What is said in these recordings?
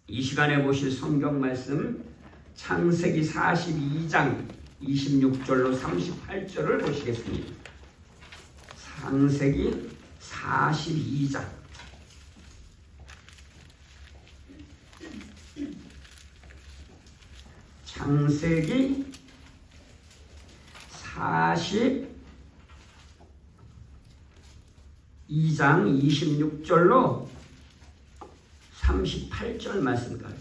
이 시간에 보실 성경 말씀 창세기 42장 26절로 38절을 보시겠습니다. 창세기 42장 창세기 42장 26절로 38절 말씀까지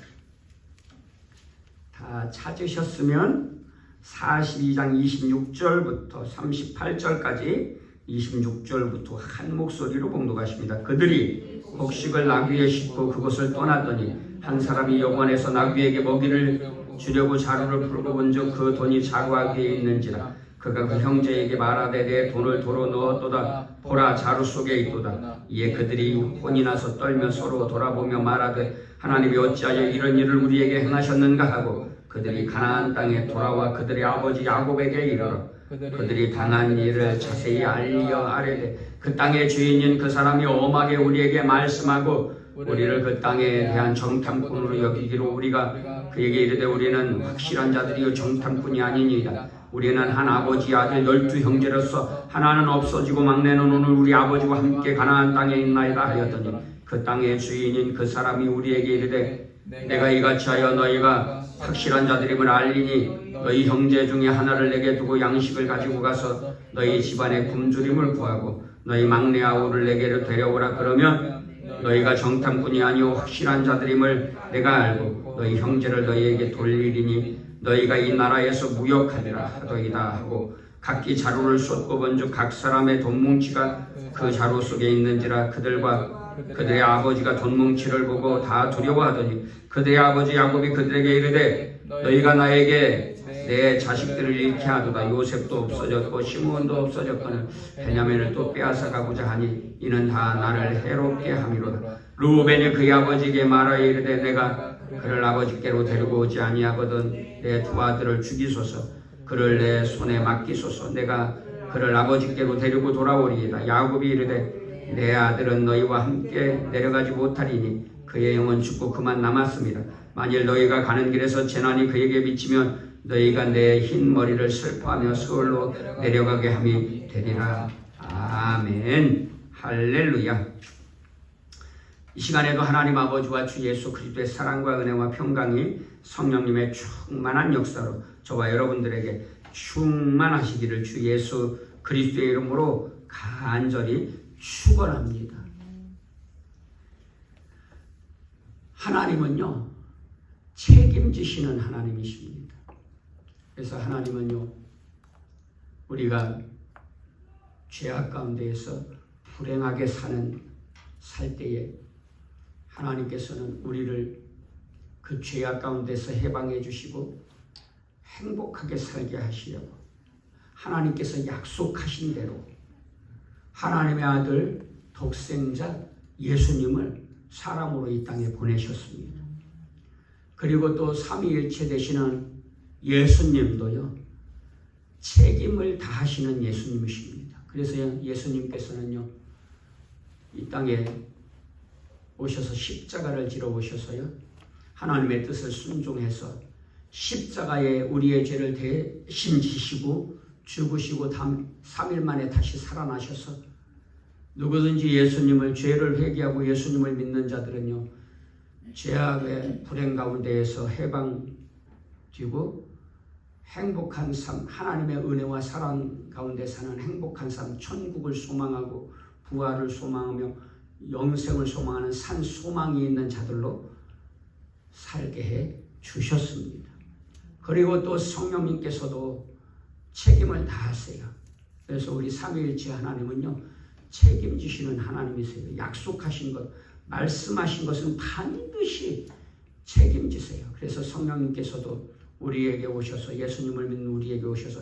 다 찾으셨으면 42장 26절부터 38절까지 26절부터 한 목소리로 봉독하십니다. 그들이 곡식을 나귀에 싣고 그곳을 떠났더니 한 사람이 여관에서 나귀에게 먹이를 주려고 자루를 풀고 본즉 그 돈이 자루 아귀에 있는지라 그가 그 형제에게 말하되 내 돈을 도로 넣었도다 보라 자루 속에 있도다. 이에 그들이 혼이 나서 떨며 서로 돌아보며 말하되 하나님이 어찌하여 이런 일을 우리에게 행하셨는가 하고 그들이 가나안 땅에 돌아와 그들의 아버지 야곱에게 이르러 그들이 당한 일을 자세히 알리어 아뢰되 그 땅의 주인인 그 사람이 엄하게 우리에게 말씀하고 우리를 그 땅에 대한 정탐꾼으로 여기기로 우리가 그에게 이르되 우리는 확실한 자들이요 정탐꾼이 아니니이다. 우리는 한 아버지 아들 12 형제로서 하나는 없어지고 막내는 오늘 우리 아버지와 함께 가나안 땅에 있나이다 하였더니 그 땅의 주인인 그 사람이 우리에게 이르되 내가 이같이 하여 너희가 확실한 자들임을 알리니 너희 형제 중에 하나를 내게 두고 양식을 가지고 가서 너희 집안의 굶주림을 구하고 너희 막내 아우를 내게로 데려오라. 그러면 너희가 정탐꾼이 아니오 확실한 자들임을 내가 알고 너희 형제를 너희에게 돌리리니 너희가 이 나라에서 무역하리라 하더이다 하고 각기 자루를 쏟고 본즉 각 사람의 돈뭉치가 그 자루 속에 있는지라 그들과 그들의 아버지가 돈뭉치를 보고 다 두려워하더니 그들의 아버지 야곱이 그들에게 이르되 너희가 나에게 내 자식들을 잃게 하도다. 요셉도 없어졌고 시므온도 없어졌거늘 베냐민을 또 빼앗아 가고자 하니 이는 다 나를 해롭게 함이로다. 루벤이 그의 아버지에게 말하여 이르되 내가 그를 아버지께로 데리고 오지 아니하거든 내 두 아들을 죽이소서 그를 내 손에 맡기소서 내가 그를 아버지께로 데리고 돌아오리이다. 야곱이 이르되 내 아들은 너희와 함께 내려가지 못하리니 그의 영은 죽고 그만 남았습니다. 만일 너희가 가는 길에서 재난이 그에게 미치면 너희가 내 흰 머리를 슬퍼하며 서울로 내려가게 함이 되리라. 아멘. 할렐루야. 이 시간에도 하나님 아버지와 주 예수 그리스도의 사랑과 은혜와 평강이 성령님의 충만한 역사로 저와 여러분들에게 충만하시기를 주 예수 그리스도의 이름으로 간절히 축원합니다. 하나님은요 책임지시는 하나님이십니다. 그래서 하나님은요 우리가 죄악 가운데에서 불행하게 살 때에 하나님께서는 우리를 그 죄악 가운데서 해방해 주시고 행복하게 살게 하시려고 하나님께서 약속하신 대로 하나님의 아들 독생자 예수님을 사람으로 이 땅에 보내셨습니다. 그리고 또 삼위일체 되시는 예수님도요 책임을 다하시는 예수님이십니다. 그래서 예수님께서는요 이 땅에 오셔서 십자가를 지러 오셔서요 하나님의 뜻을 순종해서 십자가에 우리의 죄를 대신 지시고 죽으시고 3일 만에 다시 살아나셔서 누구든지 예수님을 죄를 회개하고 예수님을 믿는 자들은요 죄악의 불행 가운데에서 해방되고 행복한 삶, 하나님의 은혜와 사랑 가운데 사는 행복한 삶, 천국을 소망하고 부활을 소망하며 영생을 소망하는 산 소망이 있는 자들로 살게 해 주셨습니다. 그리고 또 성령님께서도 책임을 다하세요. 그래서 우리 삼위일체 하나님은요 책임지시는 하나님이세요. 약속하신 것, 말씀하신 것은 반드시 책임지세요. 그래서 성령님께서도 우리에게 오셔서 예수님을 믿는 우리에게 오셔서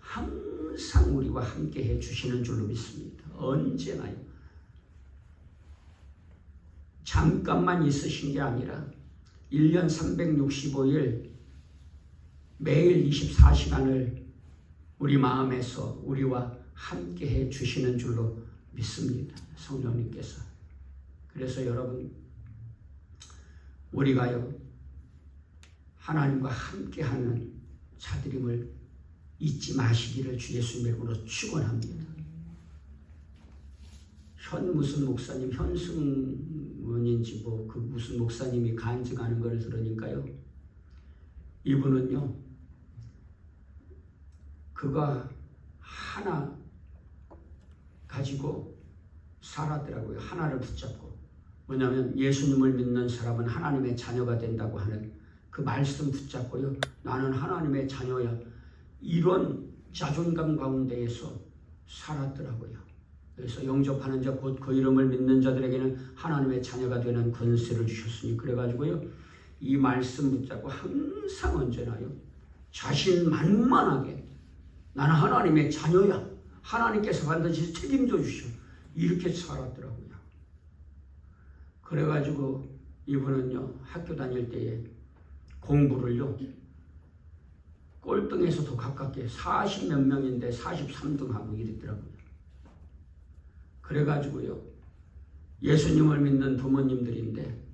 항상 우리와 함께 해 주시는 줄로 믿습니다. 언제나요. 잠깐만 있으신 게 아니라 1년 365일 매일 24시간을 우리 마음에서 우리와 함께 해 주시는 줄로 믿습니다. 성령님께서. 그래서 여러분 우리가요 하나님과 함께하는 자들임을 잊지 마시기를 주 예수님의 이름으로 축원합니다. 현 무슨 목사님, 현승원인지 그 무슨 목사님이 간증하는 걸 들으니까요, 이분은요 그가 하나 가지고 살았더라고요. 하나를 붙잡고. 뭐냐면 예수님을 믿는 사람은 하나님의 자녀가 된다고 하는 그 말씀 붙잡고요, 나는 하나님의 자녀야, 이런 자존감 가운데에서 살았더라고요. 그래서 영접하는 자 곧 그 이름을 믿는 자들에게는 하나님의 자녀가 되는 권세를 주셨으니, 그래가지고요 이 말씀 붙잡고 항상 언제나요 자신만만하게 나는 하나님의 자녀야, 하나님께서 반드시 책임져 주셔, 이렇게 살았더라고요. 그래가지고 이분은요 학교 다닐 때에 공부를요 꼴등에서 더 가깝게 40몇 명인데 43등 하고 이랬더라고요. 그래가지고요 예수님을 믿는 부모님들인데,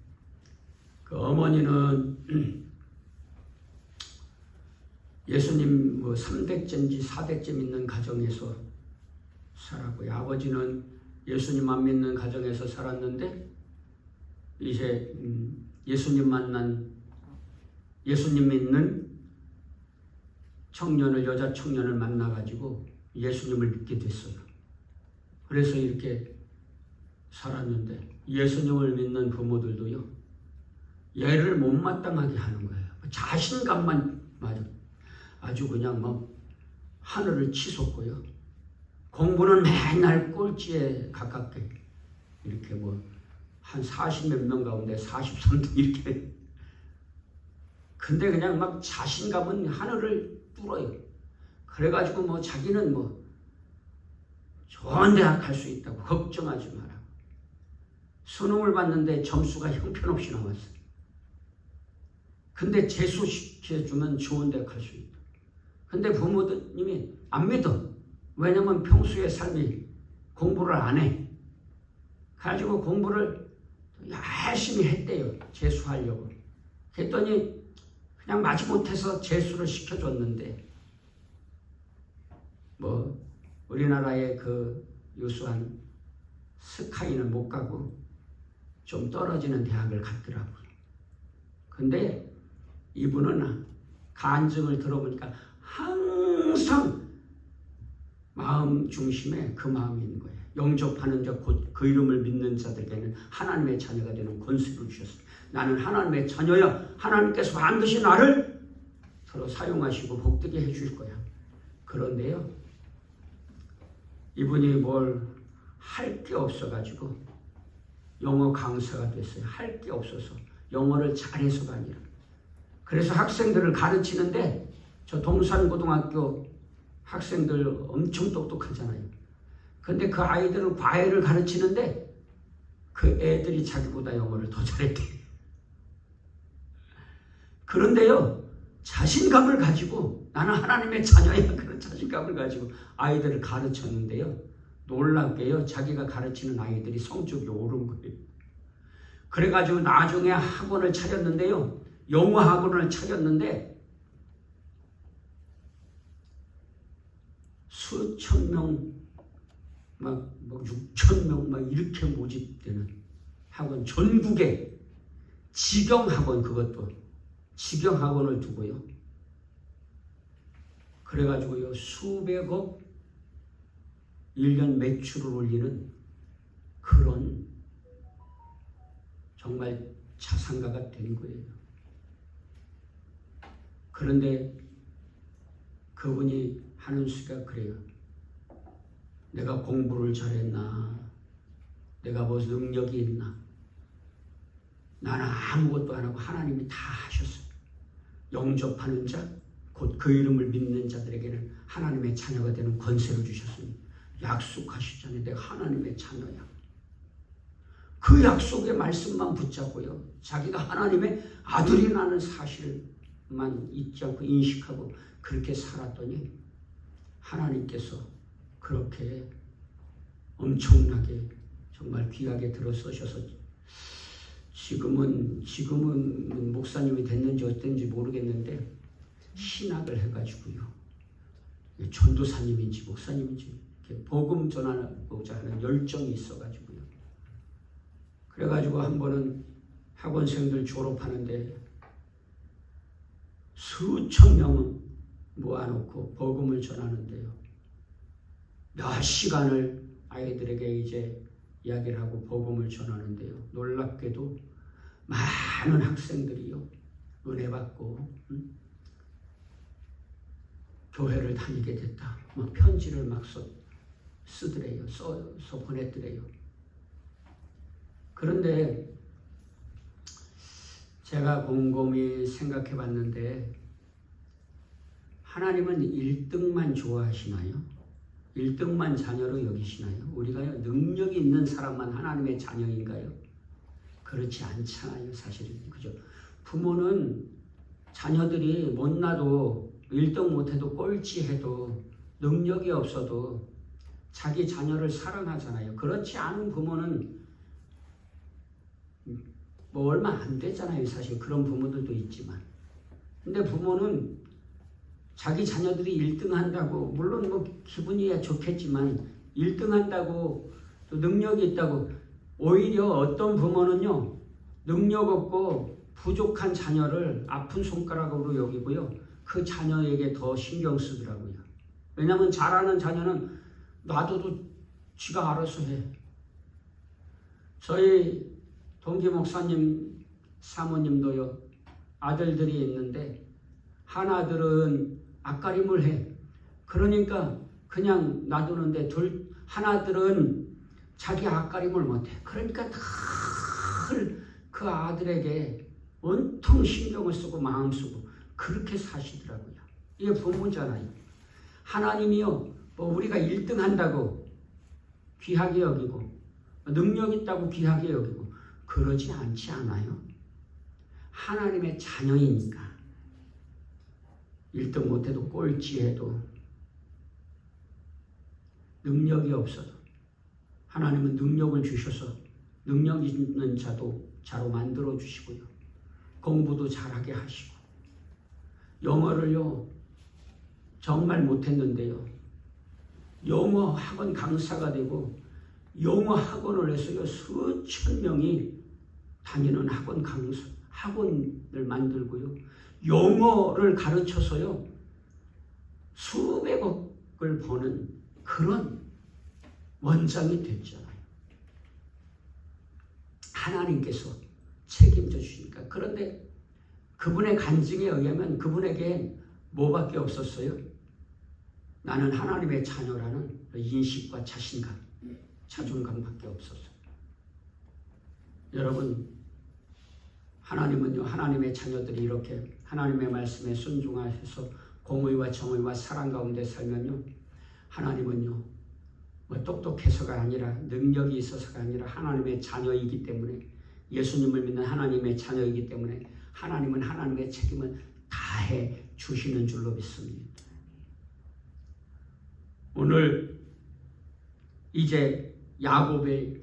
그 어머니는 예수님 3대째인지 4대째 믿는 가정에서 살았고요. 아버지는 예수님 안 믿는 가정에서 살았는데, 이제 예수님 믿는 청년을, 여자 청년을 만나가지고 예수님을 믿게 됐어요. 그래서 이렇게 살았는데, 예수님을 믿는 부모들도요 얘를 못마땅하게 하는 거예요. 자신감만 아주 그냥 하늘을 치솟고요, 공부는 맨날 꼴찌에 가깝게 이렇게 한 40몇 명 가운데 43등 이렇게. 근데 그냥 자신감은 하늘을 뚫어요. 그래가지고 자기는 좋은 대학 갈 수 있다고 걱정하지 마라. 수능을 봤는데 점수가 형편없이 나왔어요. 근데 재수시켜주면 좋은 대학 갈 수 있다. 근데 부모님이 안 믿어. 왜냐면 평소에 삶이 공부를 안 해. 가지고 공부를 열심히 했대요. 재수하려고. 그랬더니 그냥 마지못해서 재수를 시켜줬는데, 우리나라의 그 유수한 스카이는 못 가고 좀 떨어지는 대학을 갔더라고요. 근데 이분은 간증을 들어보니까 항상 마음 중심에 그 마음이 있는 거예요. 영접하는 자 곧 그 이름을 믿는 자들에게는 하나님의 자녀가 되는 권세를 주셨습니다. 나는 하나님의 자녀야. 하나님께서 반드시 나를 서로 사용하시고 복되게 해줄 거야. 그런데요 이분이 뭘 할 게 없어가지고 영어 강사가 됐어요. 할 게 없어서 영어를 잘해서가 아니라. 그래서 학생들을 가르치는데, 저 동산고등학교 학생들 엄청 똑똑하잖아요. 근데 그 아이들은 과외를 가르치는데 그 애들이 자기보다 영어를 더 잘했대. 그런데요 자신감을 가지고 나는 하나님의 자녀야, 그런 자신감을 가지고 아이들을 가르쳤는데요, 놀랍게요 자기가 가르치는 아이들이 성적이 오른 거예요. 그래가지고 나중에 학원을 차렸는데요, 영어 학원을 차렸는데 수천 명, 6천 명 이렇게 모집되는 학원, 전국에 직영학원, 그것도 직영학원을 두고요. 그래가지고요 수백억 1년 매출을 올리는 그런 정말 자산가가 된 거예요. 그런데 그분이 하는 수가 그래요. 내가 공부를 잘했나? 내가 무슨 능력이 있나? 나는 아무것도 안 하고 하나님이 다 하셨어요. 영접하는 자, 곧 그 이름을 믿는 자들에게는 하나님의 자녀가 되는 권세를 주셨습니다. 약속하시잖아요. 내가 하나님의 자녀야. 그 약속의 말씀만 붙잡고요, 자기가 하나님의 아들이라는 사실만 잊지 않고 인식하고 그렇게 살았더니 하나님께서 그렇게 엄청나게 정말 귀하게 들어서셔서 지금은 목사님이 됐는지 어땠는지 모르겠는데 신학을 해가지고요. 전도사님인지 목사님인지 복음 전하고자 하는 열정이 있어가지고요. 그래가지고 한 번은 학원생들 졸업하는데 수천 명은 모아놓고 복음을 전하는데요. 몇 시간을 아이들에게 이제 이야기를 하고 복음을 전하는데요. 놀랍게도 많은 학생들이요. 은혜 받고 교회를 다니게 됐다. 막 편지를 막 쓰더래요. 써서 보냈더래요. 그런데 제가 곰곰이 생각해 봤는데 하나님은 1등만 좋아하시나요? 1등만 자녀로 여기시나요? 우리가요, 능력이 있는 사람만 하나님의 자녀인가요? 그렇지 않잖아요, 사실은. 그죠? 부모는 자녀들이 못나도 1등 못해도 꼴찌해도 능력이 없어도 자기 자녀를 사랑하잖아요. 그렇지 않은 부모는 뭐 얼마 안 되잖아요, 사실. 그런 부모들도 있지만. 근데 부모는 자기 자녀들이 1등 한다고, 물론 뭐 기분이야 좋겠지만 1등 한다고 또 능력이 있다고, 오히려 어떤 부모는요, 능력 없고 부족한 자녀를 아픈 손가락으로 여기고요, 그 자녀에게 더 신경 쓰더라고요. 왜냐하면 잘하는 자녀는 놔둬도 지가 알아서 해. 저희 동기 목사님 사모님도요, 아들들이 있는데 하나들은 앞가림을 해. 그러니까 그냥 놔두는데 하나들은 자기 앞가림을 못해. 그러니까 늘 그 아들에게 온통 신경을 쓰고 마음 쓰고 그렇게 사시더라고요. 이게 부모잖아요. 하나님이요, 뭐 우리가 1등 한다고 귀하게 여기고 능력 있다고 귀하게 여기고 그러지 않지 않아요? 하나님의 자녀이니까 1등 못해도 꼴찌해도 능력이 없어도 하나님은 능력을 주셔서 능력 있는 자로 만들어 주시고요. 공부도 잘하게 하시고, 영어를요 정말 못했는데요, 영어 학원 강사가 되고 영어 학원을 해서요 수천 명이 다니는 학원을 만들고요, 영어를 가르쳐서요 수백억을 버는 그런 원장이 됐잖아요. 하나님께서 책임져 주시니까. 그런데 그분의 간증에 의하면 그분에게 뭐밖에 없었어요? 나는 하나님의 자녀라는 인식과 자신감, 자존감밖에 없었어요. 여러분, 하나님은요, 하나님의 자녀들이 이렇게 하나님의 말씀에 순종하셔서 공의와 정의와 사랑 가운데 살면요, 하나님은요 뭐 똑똑해서가 아니라 능력이 있어서가 아니라 하나님의 자녀이기 때문에, 예수님을 믿는 하나님의 자녀이기 때문에 하나님은 하나님의 책임을 다해 주시는 줄로 믿습니다. 오늘 이제 야곱의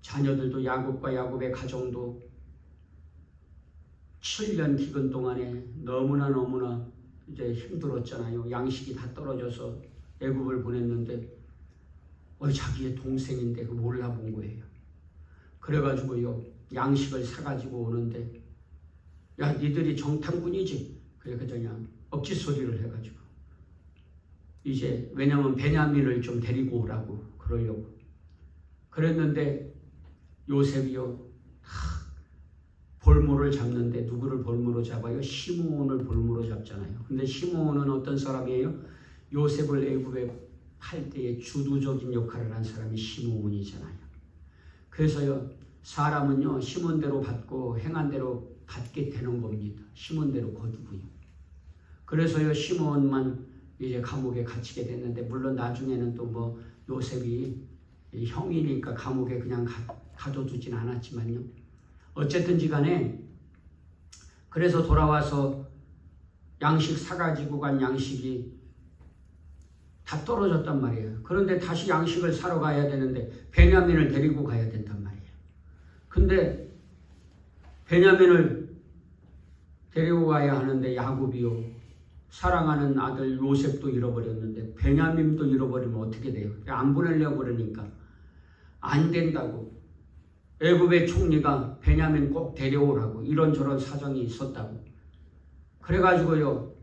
자녀들도, 야곱과 야곱의 가정도 7년 기근 동안에 너무나 이제 힘들었잖아요. 양식이 다 떨어져서 애굽을 보냈는데 자기의 동생인데 그 몰라본 거예요. 그래가지고요 양식을 사가지고 오는데, 야 니들이 정탐꾼이지? 그래 그냥 억지 소리를 해가지고 이제, 왜냐면 베냐민을 좀 데리고 오라고 그러려고 그랬는데, 요셉이요 볼모를 잡는데 누구를 볼모로 잡아요? 시므온을 볼모로 잡잖아요. 근데 시므온은 어떤 사람이에요? 요셉을 애굽에 팔 때에 주도적인 역할을 한 사람이 시므온이잖아요. 그래서요 사람은요 심은 대로 받고 행한 대로 받게 되는 겁니다. 심은 대로 거두고요. 그래서요 시므온만 이제 감옥에 갇히게 됐는데, 물론 나중에는 또 뭐 요셉이 형이니까 감옥에 그냥 가둬두진 않았지만요, 어쨌든지 간에 그래서 돌아와서 양식 사가지고 간 양식이 다 떨어졌단 말이에요. 그런데 다시 양식을 사러 가야 되는데 베냐민을 데리고 가야 된단 말이에요. 근데 베냐민을 데리고 가야 하는데 야곱이요, 사랑하는 아들 요셉도 잃어버렸는데 베냐민도 잃어버리면 어떻게 돼요? 안 보내려고 그러니까 안 된다고. 애굽의 총리가 베냐민 꼭 데려오라고, 이런저런 사정이 있었다고. 그래가지고요,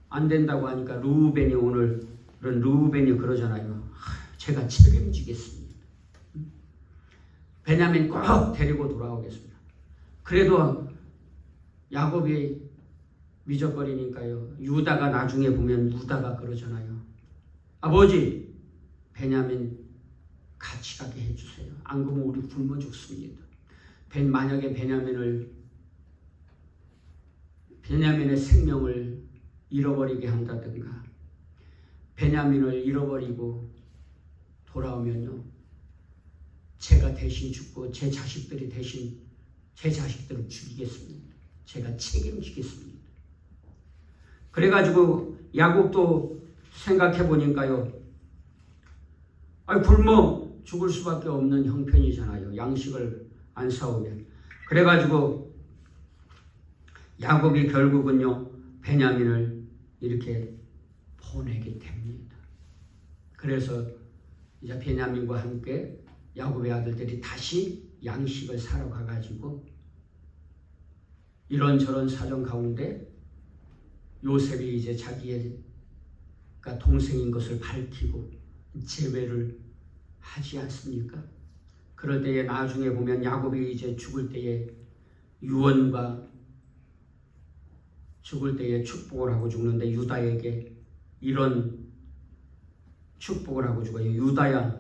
안 된다고 하니까 르우벤이, 오늘은 르우벤이 그러잖아요. 제가 책임지겠습니다. 베냐민 꼭 데리고 돌아오겠습니다. 그래도 야곱이 미적거리니까요, 유다가 나중에 보면 유다가 그러잖아요. 아버지, 베냐민 같이 가게 해주세요. 안 그러면 우리 굶어 죽습니다. 만약에 베냐민의 생명을 잃어버리게 한다든가, 베냐민을 잃어버리고 돌아오면요, 제가 대신 죽고 제 자식들이 대신 제 자식들을 죽이겠습니다. 제가 책임지겠습니다. 그래가지고 야곱도 생각해 보니까요, 굶어 죽을 수밖에 없는 형편이잖아요. 양식을 안 사오면. 그래가지고 야곱이 결국은요, 베냐민을 이렇게 보내게 됩니다. 그래서 이제 베냐민과 함께 야곱의 아들들이 다시 양식을 사러 가가지고 이런저런 사정 가운데 요셉이 이제 자기가 동생인 것을 밝히고 제외를 하지 않습니까? 그럴 때에 나중에 보면 야곱이 이제 죽을 때에 유언과 죽을 때에 축복을 하고 죽는데 유다에게 이런 축복을 하고 죽어요. 유다야,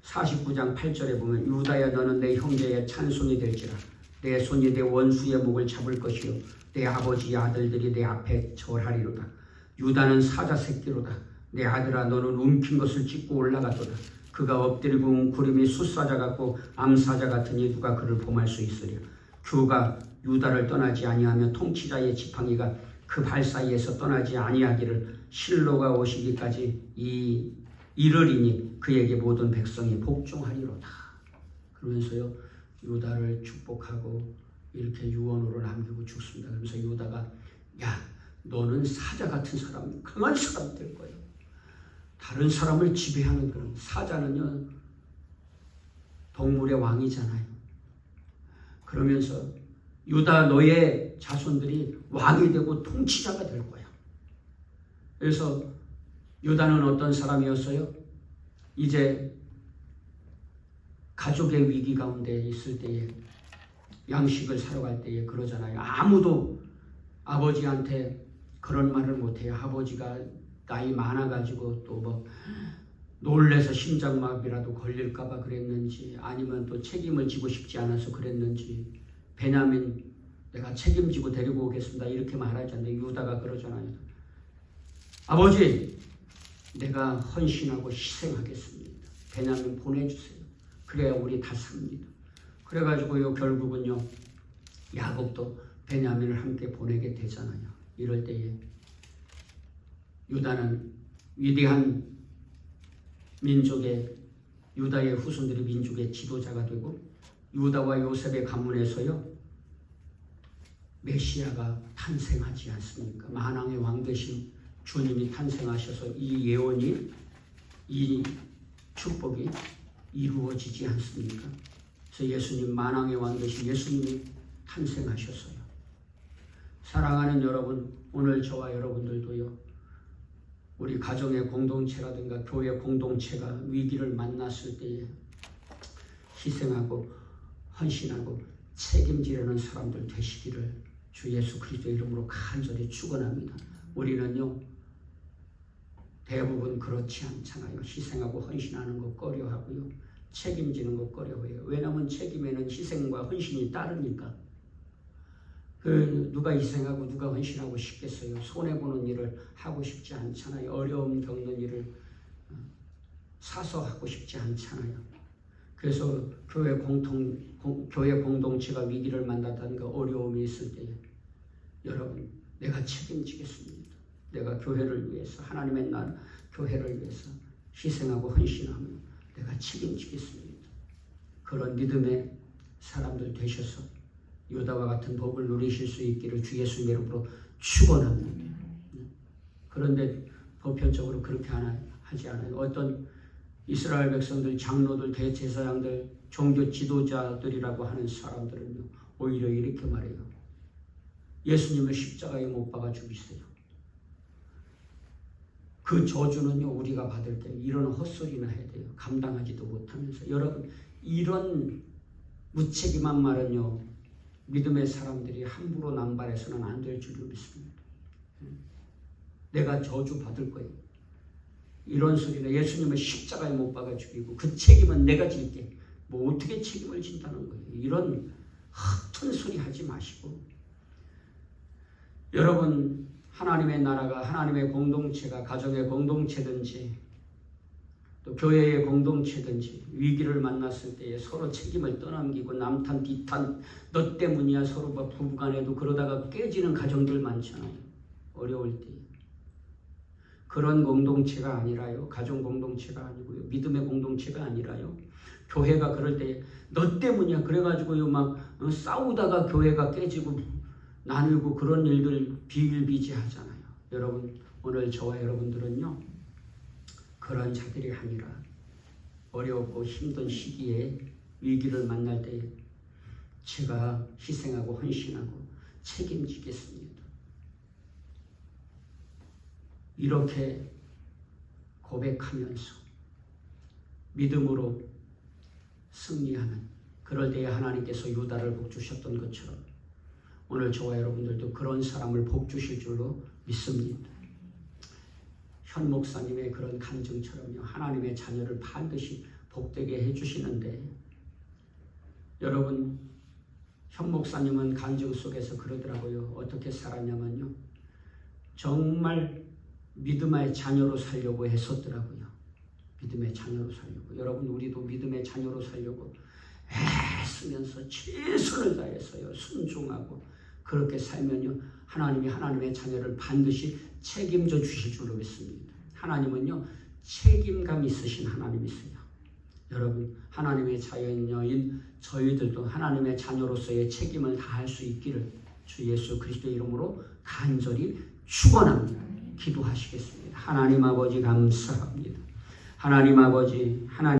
49장 8절에 보면 유다야, 너는 내 형제의 찬송이 될지라. 내 손이 내 원수의 목을 잡을 것이요 내 아버지의 아들들이 내 앞에 절하리로다. 유다는 사자 새끼로다. 내 아들아, 너는 움킨 것을 찢고 올라가도다. 그가 엎드리고 웅크림이 숫사자 같고 암사자 같으니 누가 그를 범할 수 있으랴. 그가 유다를 떠나지 아니하며 통치자의 지팡이가 그 발 사이에서 떠나지 아니하기를 실로가 오시기까지 이르리니 그에게 모든 백성이 복종하리로다. 그러면서요, 유다를 축복하고 이렇게 유언으로 남기고 죽습니다. 그러면서 유다가, 야, 너는 사자 같은 사람, 강한 사람 될 거야. 다른 사람을 지배하는 그런, 사자는요 동물의 왕이잖아요. 그러면서 유다, 너의 자손들이 왕이 되고 통치자가 될 거야. 그래서 유다는 어떤 사람이었어요? 이제 가족의 위기 가운데 있을 때에 양식을 사러 갈 때에 그러잖아요. 아무도 아버지한테 그런 말을 못해요. 아버지가 나이 많아가지고 또 뭐 놀래서 심장마비라도 걸릴까봐 그랬는지, 아니면 또 책임을 지고 싶지 않아서 그랬는지, 베냐민 내가 책임지고 데리고 오겠습니다 이렇게 말하지 않는데 유다가 그러잖아요. 아버지, 내가 헌신하고 희생하겠습니다. 베냐민 보내주세요. 그래야 우리 다 삽니다. 그래가지고요, 결국은요, 야곱도 베냐민을 함께 보내게 되잖아요. 이럴 때에 유다는 위대한 민족의, 유다의 후손들이 민족의 지도자가 되고, 유다와 요셉의 가문에서요 메시아가 탄생하지 않습니까? 만왕의 왕 되신 주님이 탄생하셔서 이 예언이, 이 축복이 이루어지지 않습니까? 그래서 예수님, 만왕의 왕 되신 예수님이 탄생하셨어요. 사랑하는 여러분, 오늘 저와 여러분들도요, 우리 가정의 공동체라든가 교회 공동체가 위기를 만났을 때에 희생하고 헌신하고 책임지려는 사람들 되시기를 주 예수 그리스도 이름으로 간절히 축원합니다. 우리는요 대부분 그렇지 않잖아요. 희생하고 헌신하는 거 꺼려하고요, 책임지는 거 꺼려해요. 왜냐하면 책임에는 희생과 헌신이 따르니까. 누가 희생하고 누가 헌신하고 싶겠어요? 손해보는 일을 하고 싶지 않잖아요. 어려움 겪는 일을 사서 하고 싶지 않잖아요. 그래서 교회 공동체가 위기를 만났다든가 어려움이 있을 때, 여러분, 내가 책임지겠습니다. 내가 교회를 위해서, 하나님의 날 교회를 위해서 희생하고 헌신하며 내가 책임지겠습니다. 그런 믿음의 사람들 되셔서 유다와 같은 복을 누리실 수 있기를 주 예수님 이름으로 축원합니다. 그런데 보편적으로 그렇게 하지 않아요. 어떤 이스라엘 백성들, 장로들, 대제사장들, 종교 지도자들이라고 하는 사람들은요, 오히려 이렇게 말해요. 예수님을 십자가에 못 박아 죽이세요. 그 저주는요, 우리가 받을 때 이런 헛소리나 해야 돼요. 감당하지도 못하면서. 여러분, 이런 무책임한 말은요, 믿음의 사람들이 함부로 남발해서는 안 될 줄로 믿습니다. 내가 저주 받을 거예요. 이런 소리는 예수님을 십자가에 못 박아 죽이고 그 책임은 내가 질게. 뭐 어떻게 책임을 진다는 거예요. 이런 헛된 소리 하지 마시고, 여러분, 하나님의 나라가, 하나님의 공동체가 가정의 공동체든지 또 교회의 공동체든지 위기를 만났을 때에 서로 책임을 떠넘기고 남탄 뒤탄 너 때문이야 서로 부부간에도 그러다가 깨지는 가정들 많잖아요. 어려울 때. 그런 공동체가 아니라요. 가정 공동체가 아니고요. 믿음의 공동체가 아니라요. 교회가 그럴 때 너 때문이야 그래가지고요 막 싸우다가 교회가 깨지고 나누고 그런 일들 비일비재하잖아요. 여러분, 오늘 저와 여러분들은요, 그런 자들이 아니라 어렵고 힘든 시기에 위기를 만날 때 제가 희생하고 헌신하고 책임지겠습니다. 이렇게 고백하면서 믿음으로 승리하는, 그럴 때에 하나님께서 유다를 복주셨던 것처럼 오늘 저와 여러분들도 그런 사람을 복주실 줄로 믿습니다. 현 목사님의 그런 간증처럼요, 하나님의 자녀를 반드시 복되게 해주시는데, 여러분, 현 목사님은 간증 속에서 그러더라고요. 어떻게 살았냐면요, 정말 믿음의 자녀로 살려고 했었더라고요. 믿음의 자녀로 살려고. 여러분, 우리도 믿음의 자녀로 살려고 애쓰면서 최선을 다해서요, 순종하고 그렇게 살면요, 하나님이 하나님의 자녀를 반드시 책임져 주실 줄로 믿습니다. 하나님은요, 책임감 있으신 하나님이세요. 여러분, 하나님의 자녀인 저희들도 하나님의 자녀로서의 책임을 다할 수 있기를 주 예수 그리스도의 이름으로 간절히 축원합니다. 기도하시겠습니다. 하나님 아버지 감사합니다. 하나님 아버지, 하나님